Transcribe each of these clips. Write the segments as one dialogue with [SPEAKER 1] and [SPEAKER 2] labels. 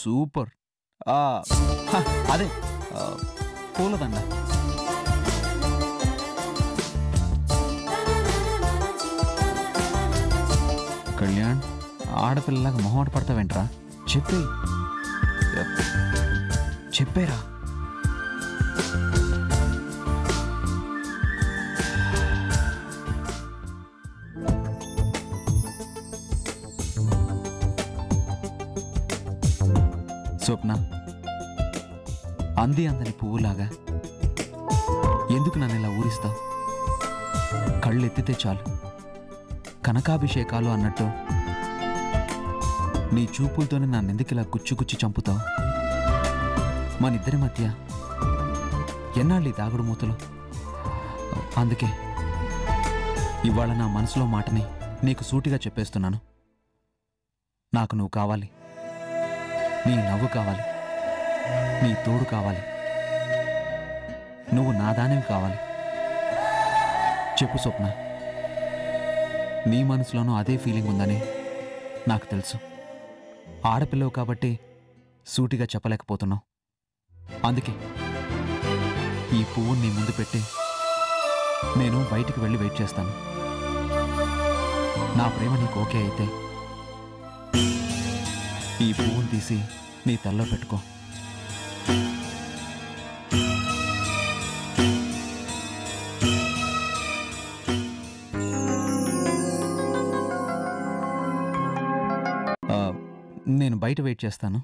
[SPEAKER 1] Super. అదే పూలదండ. కళ్యాణ్, ఆడపిల్లలాగా మొహమాట పడతావేంట్రా? చెప్పేరా. స్వప్న, అందని పువ్వులాగా ఎందుకు నన్ను ఇలా ఊరిస్తావు? కళ్ళెత్తితే చాలు కనకాభిషేకాలు అన్నట్టు నీ చూపులతోనే నన్నెందుకు ఇలా గుచ్చుగుచ్చి చంపుతావు? మనిద్దరి మధ్య ఎన్నాళ్ళు ఈ దాగుడు మూతలు? అందుకే ఇవాళ నా మనసులో మాటని నీకు సూటిగా చెప్పేస్తున్నాను. నాకు నువ్వు కావాలి, నీ నవ్వు కావాలి, నీ తోడు కావాలి, నువ్వు నా దానివి కావాలి. చెప్పు స్వప్న, నీ మనసులోనూ అదే ఫీలింగ్ ఉందని నాకు తెలుసు. ఆడపిల్లవు కాబట్టి సూటిగా చెప్పలేకపోతున్నావు. అందుకే ఈ పువ్వుని నీ ముందు పెట్టి నేను బయటికి వెళ్ళి వెయిట్ చేస్తాను. నా ప్రేమ నీకు ఓకే అయితే ఈ పువ్వుని తీసి నీ తల్లో పెట్టుకో. నేను బయట వెయిట్ చేస్తాను.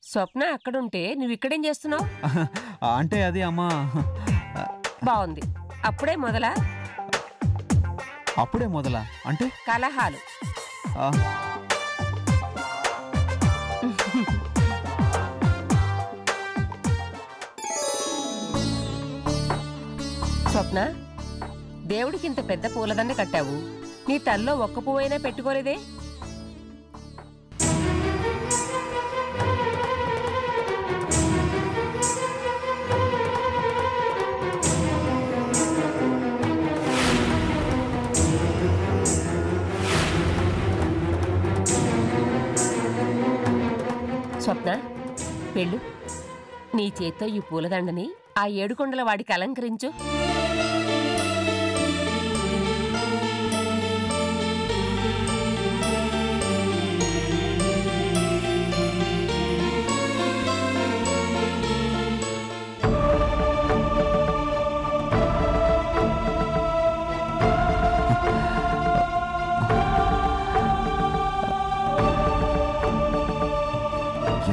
[SPEAKER 2] స్వప్న అక్కడుంటే నువ్వు ఇక్కడేం చేస్తున్నావు?
[SPEAKER 1] అంటే అది అమ్మా.
[SPEAKER 2] బాగుంది. అప్పుడే మొదలా?
[SPEAKER 1] అప్పుడే మొదలా అంటే
[SPEAKER 2] కలహాలు. స్వప్న, దేవుడికి ఇంత పెద్ద పూలదండ కట్టావు, నీ తల్లో ఒక్క పువ్వైనా పెట్టుకోలేదే? స్వప్న, వెళ్ళు. నీ చేత్తో ఈ పూలదండని ఆ ఏడుకొండల వాడికి అలంకరించు.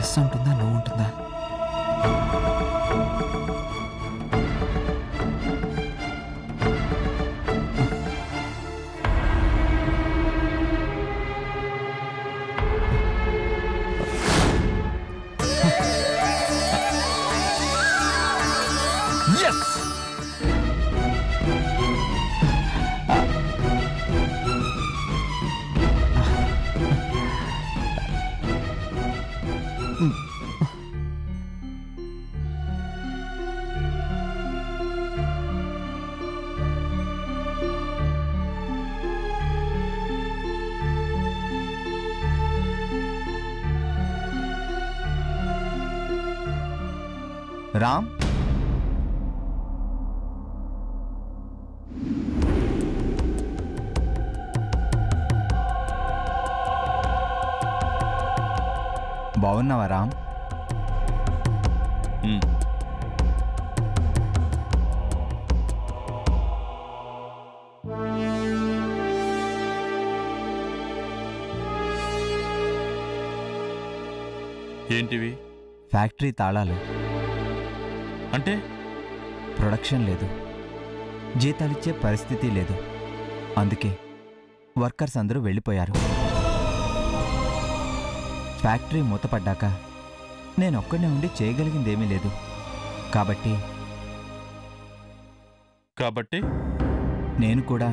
[SPEAKER 1] ఎస్ అంటుందా, నో ఉంటుందా? రామ్, బాగున్నావా రామ్?
[SPEAKER 3] ఏంటివి?
[SPEAKER 1] ఫ్యాక్టరీ తాళాలు.
[SPEAKER 3] అంటే
[SPEAKER 1] ప్రొడక్షన్ లేదు, జీతాలిచ్చే పరిస్థితి లేదు. అందుకే వర్కర్స్ అందరూ వెళ్ళిపోయారు. ఫ్యాక్టరీ మూతపడ్డాక
[SPEAKER 4] నేనొక్కడే ఉండి చేయగలిగిందేమీ లేదు. కాబట్టి
[SPEAKER 3] కాబట్టి
[SPEAKER 4] నేను కూడా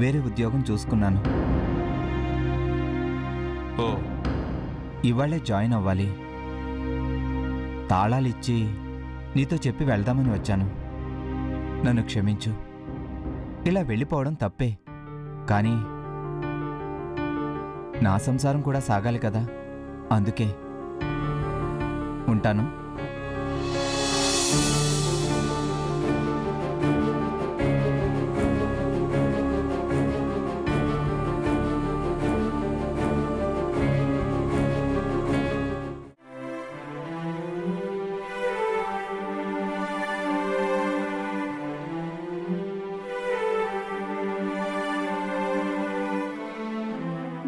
[SPEAKER 4] వేరే ఉద్యోగం చూసుకున్నాను.
[SPEAKER 3] ఓ
[SPEAKER 4] ఇవాళే జాయిన్ అవ్వాలి. తాళాలిచ్చి నీతో చెప్పి వెళ్దామని వచ్చాను. నన్ను క్షమించు. ఇలా వెళ్ళిపోవడం తప్పే, కానీ నా సంసారం కూడా సాగాలి కదా, అందుకే ఉంటాను.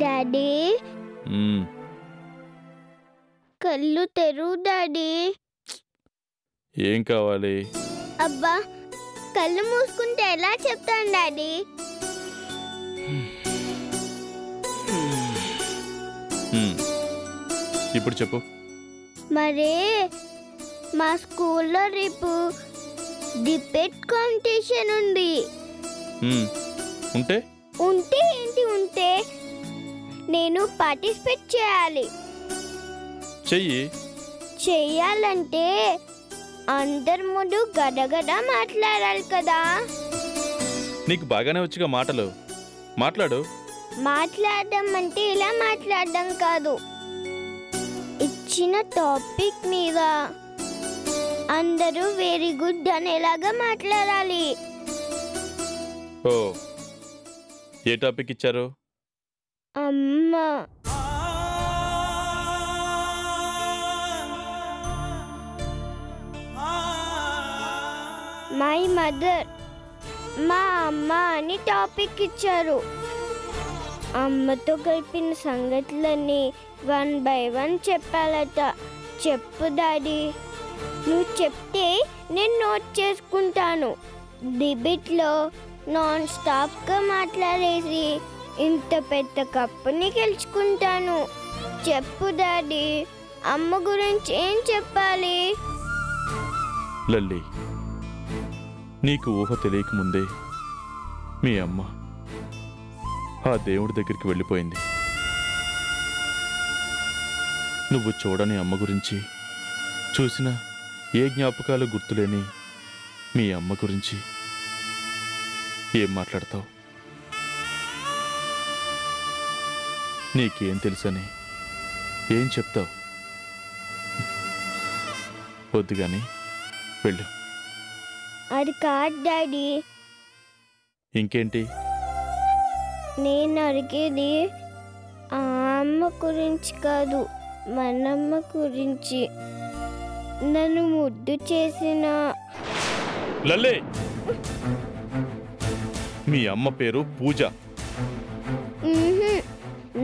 [SPEAKER 5] డాడీ,
[SPEAKER 3] మ్మ్.
[SPEAKER 5] కళ్ళు తెరువు డాడీ.
[SPEAKER 3] ఏం కావాలి?
[SPEAKER 5] అబ్బా, కళ్ళు మూసుకుంటే ఎలా చెప్తాను డాడీ?
[SPEAKER 3] మ్మ్. ఇప్పుడు చెప్పు.
[SPEAKER 5] మరే మా స్కూల్లో రేపు డిబేట్ కాంపిటీషన్ ఉంది.
[SPEAKER 3] మ్మ్. ఉంటే
[SPEAKER 5] ఉంటే ఏంటి ఉంటే నేను పార్టిసిపేట్ చేయాలి.
[SPEAKER 3] చెయ్యి.
[SPEAKER 5] చెయ్యాలంటే అందరి ముందు గడగడ మాట్లాడాలి కదా.
[SPEAKER 3] నీకు బాగానే వచ్చిగా మాటలు, మాట్లాడు.
[SPEAKER 5] మాట్లాడడం అంటే ఇలా మాట్లాడడం కాదు, ఇచ్చిన టాపిక్ మీద అందరూ వెరీ గుడ్ అనేలాగా మాట్లాడాలి.
[SPEAKER 3] ఓ ఏ టాపిక్ ఇచ్చారు?
[SPEAKER 5] అమ్మ, మై మదర్, మా అమ్మ అని టాపిక్ ఇచ్చారు. అమ్మతో కలిపిన సంగతులన్నీ 1 by 1 చెప్పాలట. చెప్పు డాడీ. నువ్వు చెప్తే నేను నోట్ చేసుకుంటాను. డిబేట్లో నాన్ స్టాప్గా మాట్లాడేసి ఇంత పెద్ద కప్పుని గెలుచుకుంటాను. చెప్పు డాడీ, అమ్మ గురించి ఏం చెప్పాలి?
[SPEAKER 3] లల్లి, నీకు ఊహ తెలియకముందే మీ అమ్మ ఆ దేవుడి దగ్గరికి వెళ్ళిపోయింది. నువ్వు చూడని అమ్మ గురించి, చూసిన ఏ జ్ఞాపకాలు గుర్తులేని మీ అమ్మ గురించి ఏం మాట్లాడతావు? నీకేం తెలుసని ఏం చెప్తావు? వద్దు గాని వెళ్ళు.
[SPEAKER 5] అది కాదు డాడీ.
[SPEAKER 3] ఇంకేంటి?
[SPEAKER 5] నేను అడిగేది ఆ అమ్మ గురించి కాదు, మనమ్మ గురించి. నన్ను ముద్దు చేసిన
[SPEAKER 3] లల్లే, మీ అమ్మ పేరు పూజ.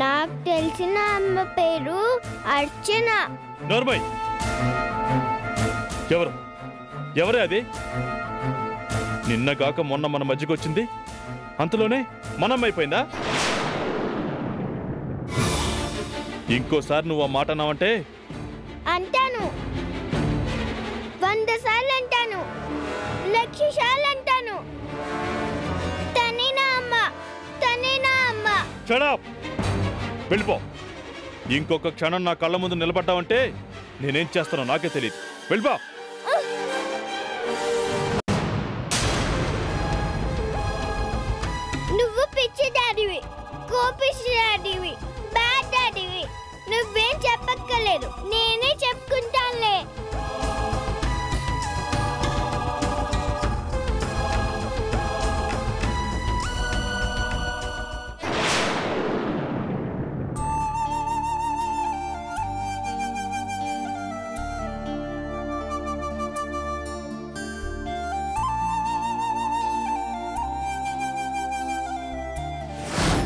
[SPEAKER 5] నాకు తెలిసిన అమ్మ పేరు అర్చన.
[SPEAKER 3] నోర్మై, ఎవరే అది? నిన్నగాక మొన్న మన మధ్యకి వచ్చింది, అంతలోనే మనమ్మైపోయిందా? ఇంకోసారి నువ్వు ఆ మాట అన్నావంటే
[SPEAKER 5] అంటాను, 100 సార్లు అంటాను, 1,00,000 సార్లు అంటాను. తనే నా అమ్మ, తనే నా అమ్మ.
[SPEAKER 3] షడప్! వెళ్ళిపో. ఇంకొక క్షణం నా కళ్ళ ముందు నిలబడ్డావంటే నేనేం చేస్తానో నాకే తెలియదు. వెళ్ళిపో.
[SPEAKER 5] నువ్వు పిచ్చి డాడీవి, కోపిష్టి డాడీవి, బ్యాడ్ డాడీవి. నువ్వేం చెప్పక్కర్లేదు, నేనే చెప్పుకుంటానులే.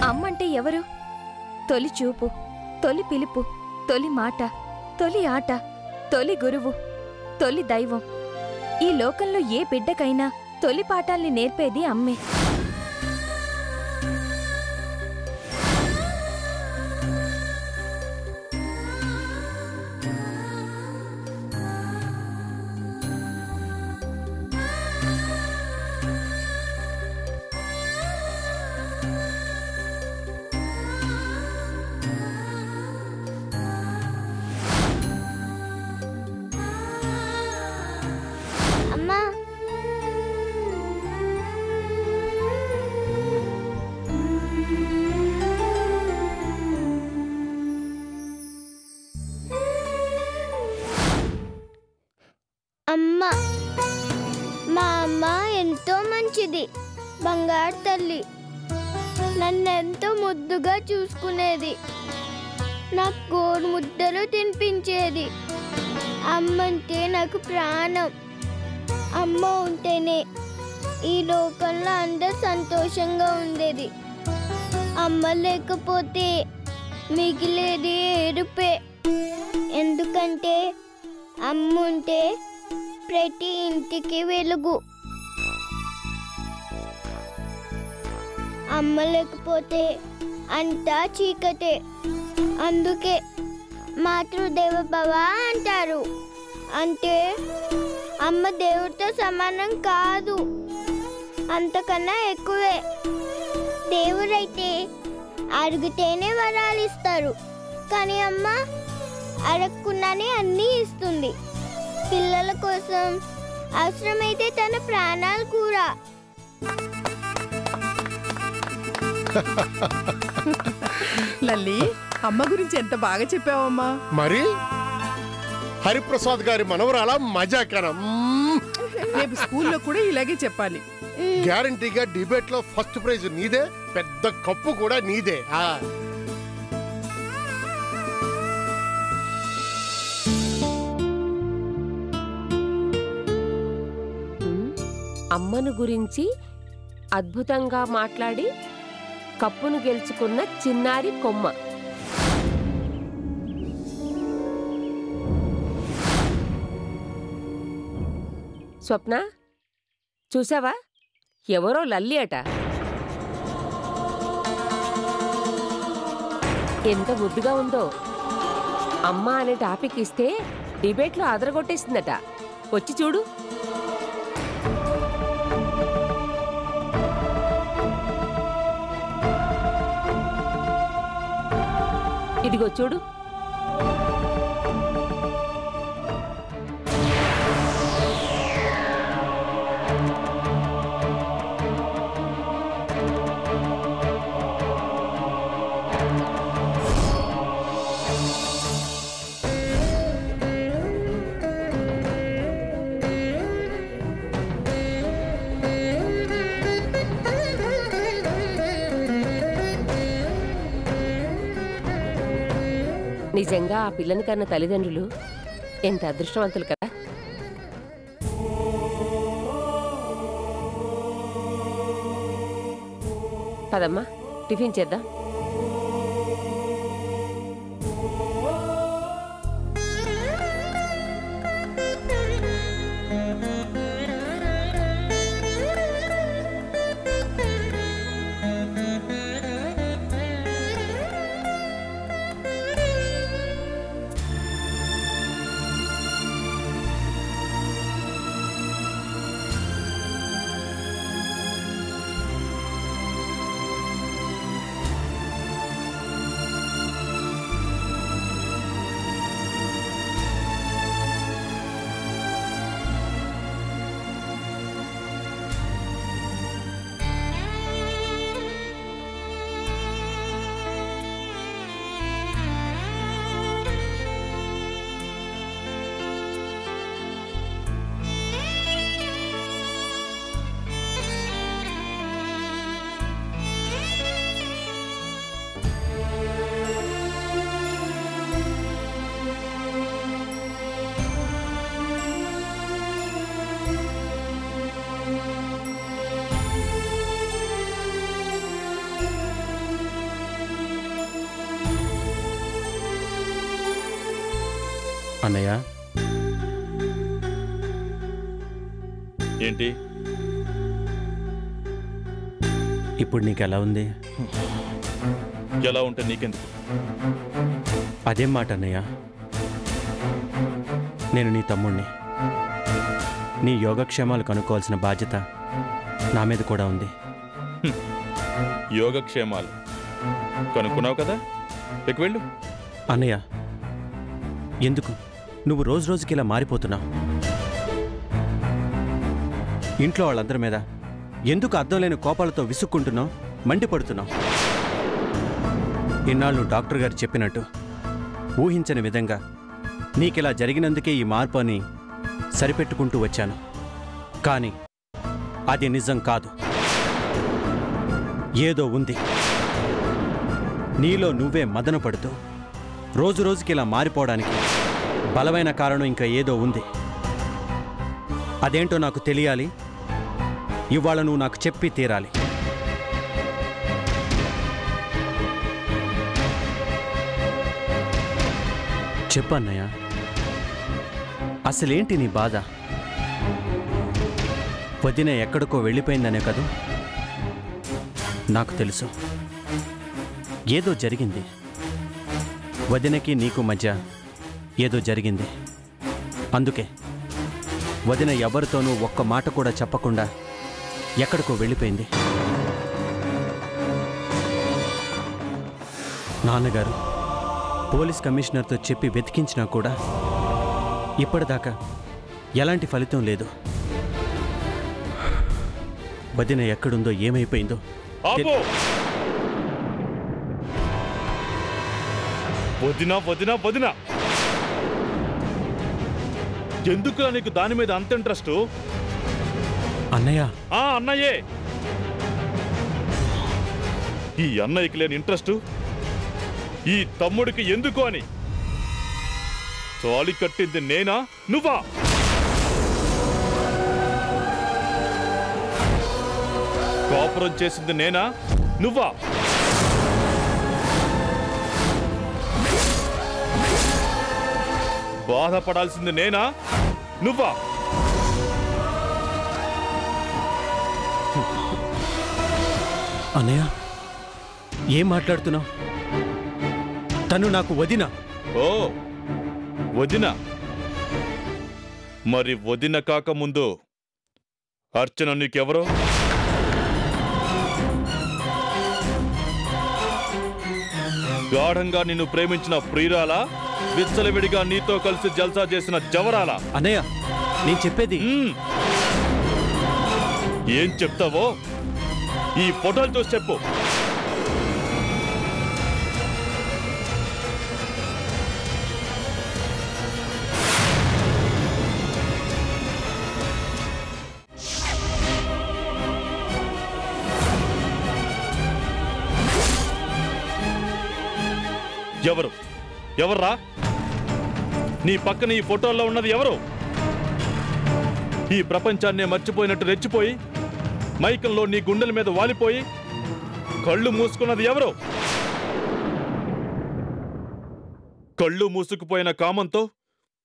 [SPEAKER 6] అమ్మంటే ఎవరు? తొలి చూపు, తొలి పిలుపు, తొలి మాట, తొలి ఆట, తొలి గురువు, తొలి దైవం. ఈ లోకంలో ఏ బిడ్డకైనా తొలి పాఠాల్ని నేర్పేది అమ్మే.
[SPEAKER 5] మంచిది, బంగారు తల్లి. నన్నెంతో ముద్దుగా చూసుకునేది, నాకు గోరు ముద్దలు తినిపించేది. అమ్మంటే నాకు ప్రాణం. అమ్మ ఉంటేనే ఈ లోకంలో అందరూ సంతోషంగా ఉండేది. అమ్మ లేకపోతే మిగిలేది ఏడుపే. ఎందుకంటే అమ్మ ఉంటే ప్రతి ఇంటికి వెలుగు. అమ్మ లేకపోతే అంతా చీకటే. అందుకే మాతృదేవ భవ అంటారు. అంటే అమ్మ దేవుడితో సమానం కాదు, అంతకన్నా ఎక్కువే. దేవుడైతే అడిగితేనే వరాలు ఇస్తారు, కానీ అమ్మ అడగకుండానే అన్నీ ఇస్తుంది. పిల్లల కోసం అవసరమైతే తన ప్రాణాలు కూడా.
[SPEAKER 7] లల్లి, అమ్మ గురించి ఎంత బాగా చెప్పావమ్మా.
[SPEAKER 8] మరి హరిప్రసాద్ గారి మనవరాల మజాకరం.
[SPEAKER 7] రేపు స్కూల్లో కూడా ఇలాగే చెప్పాలి.
[SPEAKER 8] గ్యారంటీగా డిబేట్ లో ఫస్ట్ ప్రైజ్ నీదే, పెద్ద కప్పు కూడా నీదే.
[SPEAKER 2] అమ్మను గురించి అద్భుతంగా మాట్లాడి కప్పును గెలుచుకున్న చిన్నారి కొమ్మ. స్వప్న, చూసావా? ఎవరో లల్లి అట. ఎంత ముద్దుగా ఉందో. అమ్మ అనే టాపిక్ ఇస్తే డిబేట్లో అదరగొట్టేసిందట. వచ్చి చూడు. ఇదిగో చూడు. నిజంగా ఆ పిల్లని కన్న తల్లిదండ్రులు ఎంత అదృష్టవంతులు కదా. పదమ్మా, టిఫిన్ చేద్దాం.
[SPEAKER 9] అన్నయ్య,
[SPEAKER 3] ఏంటి
[SPEAKER 9] ఇప్పుడు నీకెలా ఉంది?
[SPEAKER 3] ఎలా ఉంటే నీకెందుకు?
[SPEAKER 9] అదేం మాట అన్నయ్య. నేను నీ తమ్ముణ్ణి. నీ యోగక్షేమాలు కనుక్కోవాల్సిన బాధ్యత నా మీద కూడా ఉంది.
[SPEAKER 3] యోగక్షేమాలు కనుక్కున్నావు కదా, ఇక వెళ్ళు.
[SPEAKER 9] అన్నయ్య, ఎందుకు నువ్వు రోజు రోజుకి ఇలా మారిపోతున్నావు? ఇంట్లో వాళ్ళందరి మీద ఎందుకు అర్థం లేని కోపాలతో విసుక్కుంటున్నావు, మండిపడుతున్నావు? ఇన్నాళ్ళు డాక్టర్ గారు చెప్పినట్టు ఊహించని విధంగా నీకిలా జరిగినందుకే ఈ మార్పు అని సరిపెట్టుకుంటూ వచ్చాను. కానీ అది నిజం కాదు. ఏదో ఉంది. నీలో నువ్వే మదన పడుతూ రోజురోజుకి ఇలా మారిపోవడానికి బలమైన కారణం ఇంకా ఏదో ఉంది. అదేంటో నాకు తెలియాలి. ఇవాళ నువ్వు నాకు చెప్పి తీరాలి. చెప్పన్నయ్య, అసలేంటి నీ బాధ? వదిన ఎక్కడికో వెళ్ళిపోయిందనే కదూ? నాకు తెలుసు. ఏదో జరిగింది. వదినకి నీకు మధ్య ఏదో జరిగింది. అందుకే వదిన ఎవరితోనూ ఒక్క మాట కూడా చెప్పకుండా ఎక్కడికో వెళ్ళిపోయింది. నాన్నగారు పోలీస్ కమిషనర్తో చెప్పి వెతికించినా కూడా ఇప్పటిదాకా ఎలాంటి ఫలితం లేదు. వదిన ఎక్కడుందో ఏమైపోయిందో
[SPEAKER 3] ఆపు! వదినా వదినా వదినా, ఎందుకు నీకు దాని మీద అంత ఇంట్రెస్ట్?
[SPEAKER 9] అన్నయ్య.
[SPEAKER 3] అన్నయ్యే. ఈ అన్నయ్యకి లేని ఇంట్రెస్ట్ ఈ తమ్ముడికి ఎందుకు అని తాళి కట్టింది నేనా నువ్వా? కాపురం చేసింది నేనా నువ్వా? బాధపడాల్సింది నేనా నువ్వా?
[SPEAKER 9] అన్నయ్య, ఏం మాట్లాడుతున్నావు? తను నాకు వదిన.
[SPEAKER 3] ఓ వదిన. మరి వదిన కాకముందు అర్చన నీకెవరో? గాఢంగా నిన్ను ప్రేమించిన ప్రియురాలా, విచ్చలవిడిగా నీతో కలిసి జల్సా చేసిన జవరాలా?
[SPEAKER 9] అన్నయ్య, నేను చెప్పేది.
[SPEAKER 3] ఏం చెప్తావో ఈ ఫోటోలు చూసి చెప్పు. ఎవరు? ఎవర్రా? నీ పక్కన ఈ ఫోటోల్లో ఉన్నది ఎవరు? ఈ ప్రపంచాన్నే మర్చిపోయినట్టు రెచ్చిపోయి మైకంలో నీ గుండెల మీద వాలిపోయి కళ్ళు మూసుకున్నది ఎవరు? కళ్ళు మూసుకుపోయిన కామంతో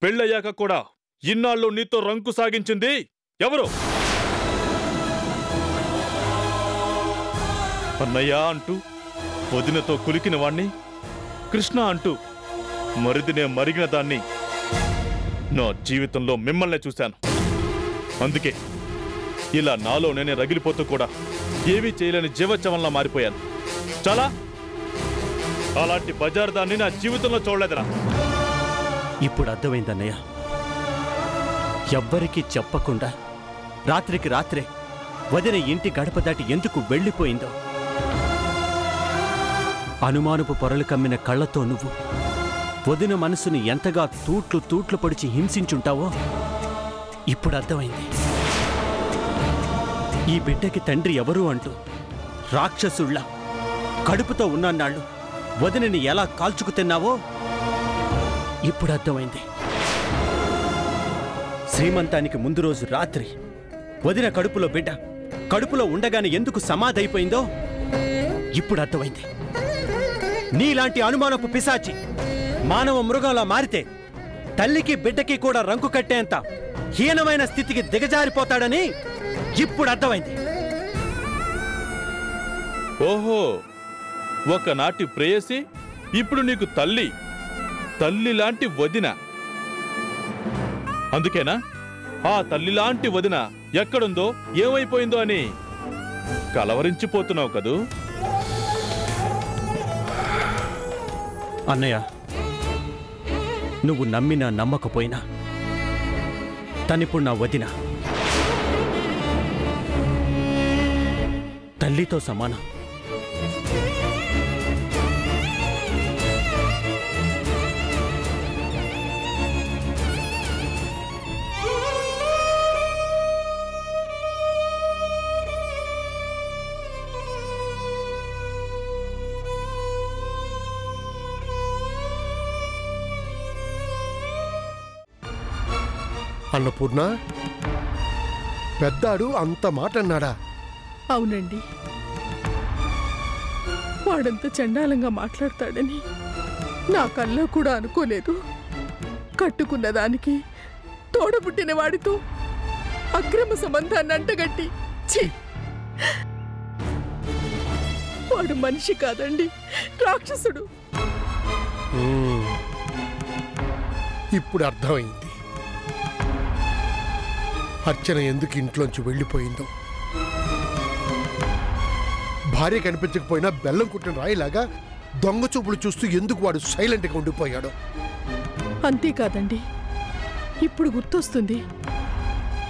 [SPEAKER 3] పెళ్ళయ్యాక కూడా ఇన్నాళ్ళు నీతో రంకు సాగించింది ఎవరు? అన్నయ్య అంటూ వదినతో కులికిన వాణ్ణి, కృష్ణ అంటూ మరిదినే మరిగిన దాన్ని నా జీవితంలో మిమ్మల్నే చూశాను. అందుకే ఇలా నాలో నేనే రగిలిపోతూ కూడా ఏమీ చేయలేని జీవచ్చవంలా మారిపోయాను. చాలా అలాంటి బజార్ దాన్ని నా జీవితంలో చూడలేదురా.
[SPEAKER 9] ఇప్పుడు అర్థమైందన్నయ్య. ఎవ్వరికీ చెప్పకుండా రాత్రికి రాత్రే వదిన ఇంటి గడప దాటి ఎందుకు వెళ్ళిపోయిందో. అనుమానపు పొరలు కమ్మిన కళ్ళతో నువ్వు వదిన మనసుని ఎంతగా తూట్లు తూట్లు పొడిచి హింసించుంటావో ఇప్పుడు అర్థమైంది. ఈ బిడ్డకి తండ్రి ఎవరు అంటూ రాక్షసుళ్ళ కడుపుతో ఉన్నన్నాళ్ళు వదినని ఎలా కాల్చుకు తిన్నావో ఇప్పుడు అర్థమైంది. శ్రీమంతానికి ముందు రోజు రాత్రి వదిన కడుపులో బిడ్డ కడుపులో ఉండగానే ఎందుకు సమాధైపోయిందో ఇప్పుడు అర్థమైంది. నీలాంటి అనుమానపు పిశాచి మానవ మృగంలా మారితే తల్లికి బిడ్డకి కూడా రంకు కట్టేంత హీనమైన స్థితికి దిగజారిపోతాడని ఇప్పుడు అర్థమైంది.
[SPEAKER 3] ఓహో, ఒకనాటి ప్రేయసి ఇప్పుడు నీకు తల్లి, తల్లి లాంటి వదిన. అందుకేనా ఆ తల్లి లాంటి వదిన ఎక్కడుందో ఏమైపోయిందో అని కలవరించిపోతున్నావు కదూ?
[SPEAKER 9] అన్నయ్య, నువ్వు నమ్మినా నమ్మకపోయినా తనిప్పుడు నా వదిన, తల్లితో సమానం.
[SPEAKER 8] అన్నపూర్ణ, పెద్దాడు అంత మాట అన్నాడా?
[SPEAKER 7] అవునండి. వాడంత చండాలంగా మాట్లాడతాడని నా కల్లో కూడా అనుకోలేదు. కట్టుకున్న దానికి తోడబుట్టిన వాడితో అక్రమ సంబంధాన్ని అంటగట్టి, ఛీ! వాడు మనిషి కాదండి, రాక్షసుడు.
[SPEAKER 8] ఇప్పుడు అర్థమైంది అర్చన ఎందుకు ఇంట్లోంచి వెళ్ళిపోయిందో. భార్య కనిపించకపోయినా బెల్లం కుట్టిన రాయిలాగా దొంగ చూపులు చూస్తూ ఎందుకు వాడు సైలెంట్గా ఉండిపోయాడు.
[SPEAKER 7] అంతేకాదండి, ఇప్పుడు గుర్తొస్తుంది,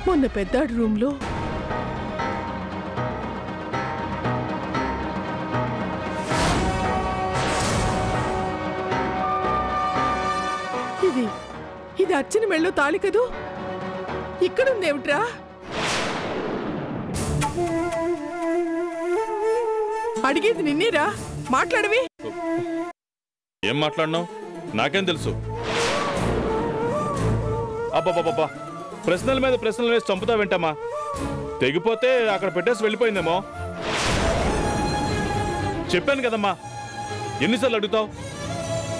[SPEAKER 7] మొన్న పెద్దాడి రూమ్లో ఇది అర్చన మెళ్ళో తాళి కదూ, ఇక్కడుందేమిట్రా? అడిగేది నిన్నేరా, మాట్లాడవి.
[SPEAKER 3] ఏం మాట్లాడినావు? నాకేం తెలుసు? అబ్బాబాబా, ప్రశ్నల మీద ప్రశ్నలు వేసి చంపుతా వింటామా? తెగిపోతే అక్కడ పెట్టేసి వెళ్ళిపోయిందేమో. చెప్పాను కదమ్మా, ఎన్నిసార్లు అడుగుతావు?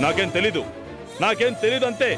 [SPEAKER 3] నాకేం తెలీదు అంతే.